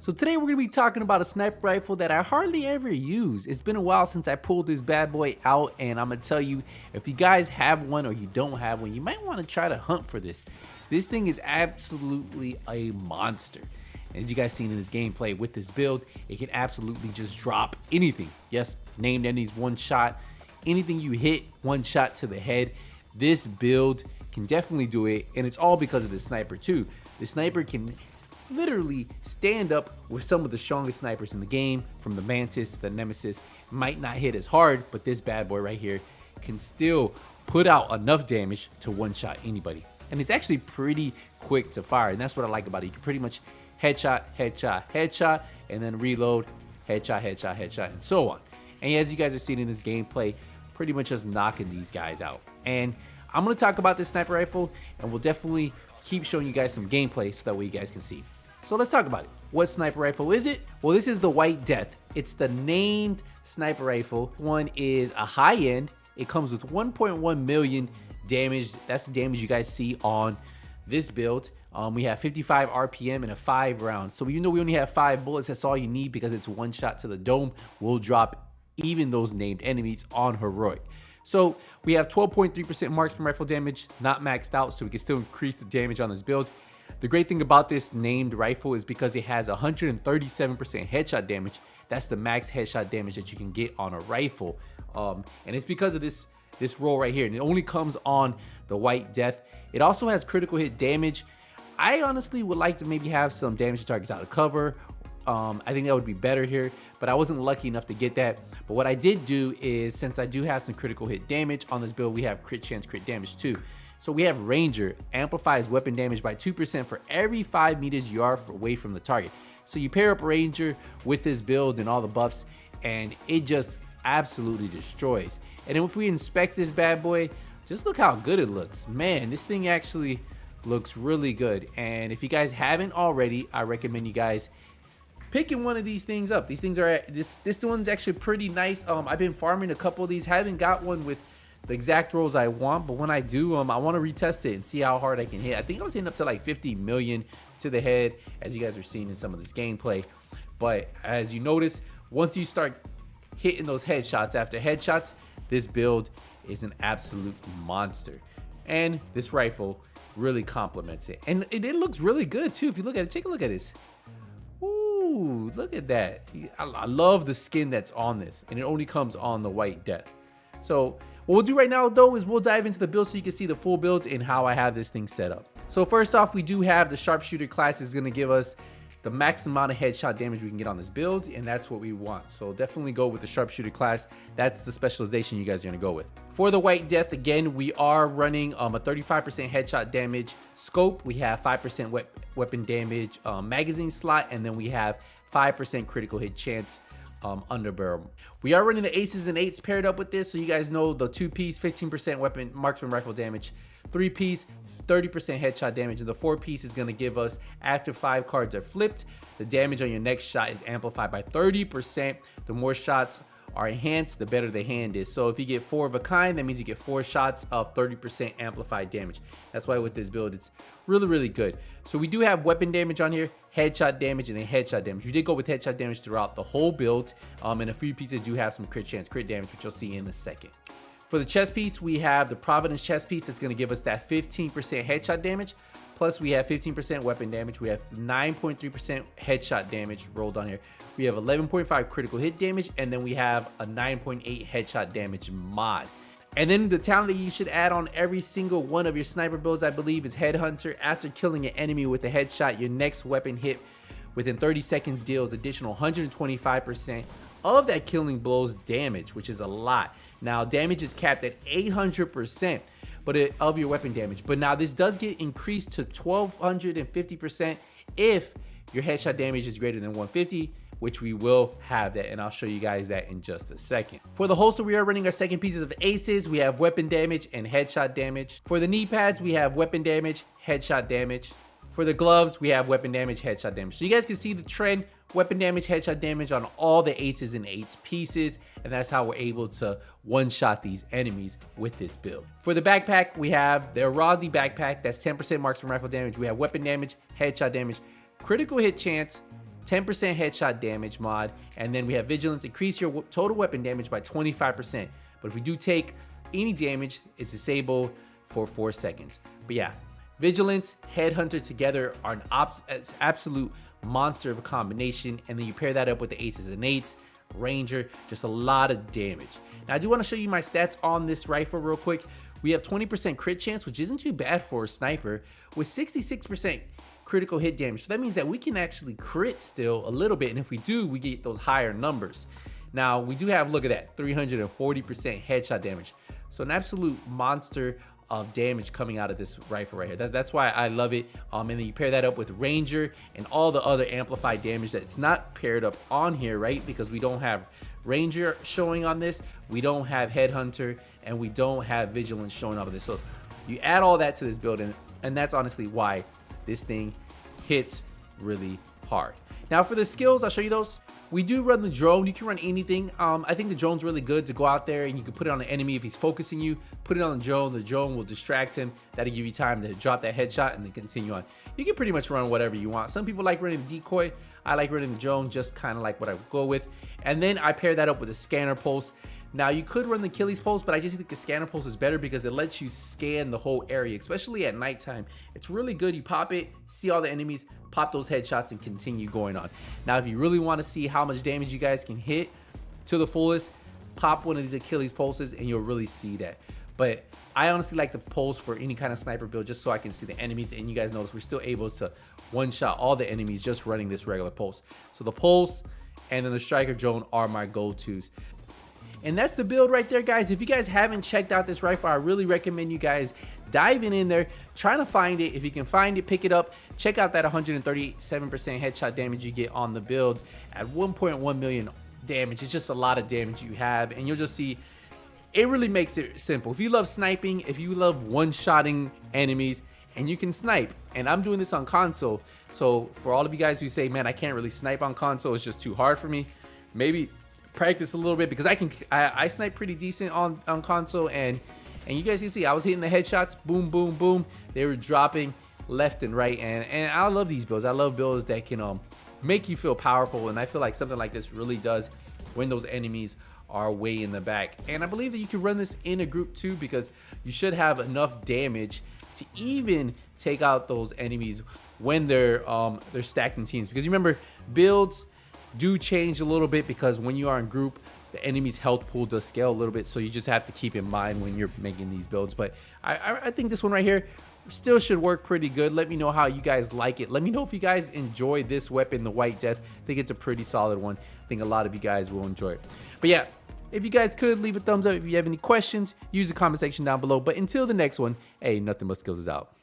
So today we're going to be talking about a sniper rifle that I hardly ever use. It's been a while since I pulled this bad boy out, and I'm going to tell you, if you guys have one or you don't have one, you might want to try to hunt for this. This thing is absolutely a monster. As you guys seen in this gameplay with this build, it can absolutely just drop anything. Yes, named enemies one shot. Anything you hit, one shot to the head. This build can definitely do it, and it's all because of the sniper too. The sniper can literally stand up with some of the strongest snipers in the game, from the Mantis to the Nemesis. Might not hit as hard, but this bad boy right here can still put out enough damage to one-shot anybody. And it's actually pretty quick to fire, and that's what I like about it. You can pretty much headshot, headshot, headshot, and then reload, headshot, headshot, headshot, and so on. And as you guys are seeing in this gameplay, pretty much just knocking these guys out. And I'm going to talk about this sniper rifle, and we'll definitely keep showing you guys some gameplay so that way you guys can see. So let's talk about it. What sniper rifle is it? Well, this is the White Death. It's the named sniper rifle. One is a high end. It comes with 1.1 million damage. That's the damage you guys see on this build. We have 55 RPM and a 5 round. So even though we only have 5 bullets, that's all you need because it's one shot to the dome. We'll drop even those named enemies on heroic. So we have 12.3% marksman rifle damage, not maxed out, so we can still increase the damage on this build. The great thing about this named rifle is because it has 137% headshot damage. That's the max headshot damage that you can get on a rifle. And it's because of this roll right here, and it only comes on the White Death. It also has critical hit damage. I honestly would like to maybe have some damage to targets out of cover. I think that would be better here, but I wasn't lucky enough to get that. But what I did do is, since I do have some critical hit damage on this build, we have crit chance, crit damage too. So we have Ranger, amplifies weapon damage by 2% for every 5 meters you are away from the target. So you pair up Ranger with this build and all the buffs, and it just absolutely destroys. And then if we inspect this bad boy, just look how good it looks. Man, this thing actually looks really good. And if you guys haven't already, I recommend you guys picking one of these things up. These things are, this one's actually pretty nice. I've been farming a couple of these. Haven't got one with the exact rolls I want, but when I do, I want to retest it and see how hard I can hit. I think I was hitting up to like 50 million to the head, as you guys are seeing in some of this gameplay. But as you notice, once you start hitting those headshots after headshots, this build is an absolute monster. And this rifle really complements it. And it looks really good too. If you look at it, take a look at this. Ooh, look at that. I love the skin that's on this, and it only comes on the White Death. So what we'll do right now though is we'll dive into the build so you can see the full build and how I have this thing set up. So first off, we do have the sharpshooter class is going to give us the max amount of headshot damage we can get on this build, and that's what we want. So definitely go with the sharpshooter class. That's the specialization you guys are going to go with. For the White Death, again, we are running a 35% headshot damage scope. We have 5% weapon damage magazine slot, and then we have 5% critical hit chance under barrel. We are running the aces and eights paired up with this, so you guys know the 2-piece 15% weapon marksman rifle damage, 3-piece 30% headshot damage, and the 4-piece is going to give us, after 5 cards are flipped, the damage on your next shot is amplified by 30%. The more shots are enhanced, the better the hand is. So if you get 4 of a kind, that means you get 4 shots of 30% amplified damage. That's why with this build, it's really, really good. So we do have weapon damage on here, headshot damage, and then headshot damage. We did go with headshot damage throughout the whole build, and a few pieces do have some crit chance, crit damage, which you'll see in a second. For the chest piece, we have the Providence chest piece that's going to give us that 15% headshot damage. Plus, we have 15% weapon damage. We have 9.3% headshot damage rolled on here. We have 11.5 critical hit damage, and then we have a 9.8 headshot damage mod. And then the talent that you should add on every single one of your sniper builds, I believe, is Headhunter. After killing an enemy with a headshot, your next weapon hit within 30 seconds deals additional 125% of that killing blow's damage, which is a lot. Now, damage is capped at 800% of your weapon damage. But now this does get increased to 1250% if your headshot damage is greater than 150, which we will have that, and I'll show you guys that in just a second. For the holster, we are running our second pieces of aces. We have weapon damage and headshot damage. For the knee pads, we have weapon damage, headshot damage. For the gloves, we have weapon damage, headshot damage. So you guys can see the trend, weapon damage, headshot damage on all the aces and eights pieces, and that's how we're able to one-shot these enemies with this build. For the backpack, we have the Rodney backpack. That's 10% marksman rifle damage. We have weapon damage, headshot damage, critical hit chance, 10% headshot damage mod, and then we have vigilance, increase your total weapon damage by 25%. But if we do take any damage, it's disabled for 4 seconds. But yeah, vigilance, headhunter together are an absolute monster of a combination, and then you pair that up with the aces and eights, ranger, just a lot of damage. Now I do want to show you my stats on this rifle real quick. We have 20% crit chance, which isn't too bad for a sniper, with 66% critical hit damage. So that means that we can actually crit still a little bit, and if we do, we get those higher numbers. Now we do have, look at that, 340% headshot damage. So an absolute monster of damage coming out of this rifle right here. That's why I love it. And then you pair that up with ranger and all the other amplified damage that's not paired up on here, right? Because we don't have ranger showing on this, we don't have headhunter, and we don't have vigilance showing up on this. So you add all that to this build, and that's honestly why this thing hits really hard. Now for the skills, I'll show you those. We do run the drone. You can run anything. I think the drone's really good to go out there and you can put it on the enemy if he's focusing you. Put it on the drone will distract him. That'll give you time to drop that headshot and then continue on. You can pretty much run whatever you want. Some people like running the decoy. I like running the drone, just kind of like what I would go with. And then I pair that up with a scanner pulse. Now you could run the Achilles pulse, but I just think the scanner pulse is better because it lets you scan the whole area, especially at nighttime. It's really good. You pop it, see all the enemies, pop those headshots, and continue going on. Now if you really want to see how much damage you guys can hit to the fullest, pop one of these Achilles pulses and you'll really see that. But I honestly like the pulse for any kind of sniper build just so I can see the enemies, and you guys notice we're still able to one-shot all the enemies just running this regular pulse. So the pulse and then the striker drone are my go-tos. And that's the build right there, guys. If you guys haven't checked out this rifle, I really recommend you guys diving in there, trying to find it. If you can find it, pick it up. Check out that 137% headshot damage you get on the build at 1.1 million damage. It's just a lot of damage you have, and you'll just see it really makes it simple. If you love sniping, if you love one-shotting enemies, and you can snipe, and I'm doing this on console, so for all of you guys who say, man, I can't really snipe on console, it's just too hard for me, maybe practice a little bit, because I snipe pretty decent on console, and you guys can see I was hitting the headshots, boom, boom, boom. They were dropping left and right, and I love these builds. I love builds that can make you feel powerful, and I feel like something like this really does when those enemies are way in the back. And I believe that you can run this in a group too, because you should have enough damage to even take out those enemies when they're stacked in teams. Because you remember, builds do change a little bit because when you are in group, the enemy's health pool does scale a little bit, so you just have to keep in mind when you're making these builds. But I think this one right here still should work pretty good. Let me know how you guys like it. Let me know if you guys enjoy this weapon, the White Death. I think it's a pretty solid one. I think a lot of you guys will enjoy it. But yeah, if you guys could leave a thumbs up. If you have any questions, use the comment section down below. But until the next one, hey, nothing but skills is out.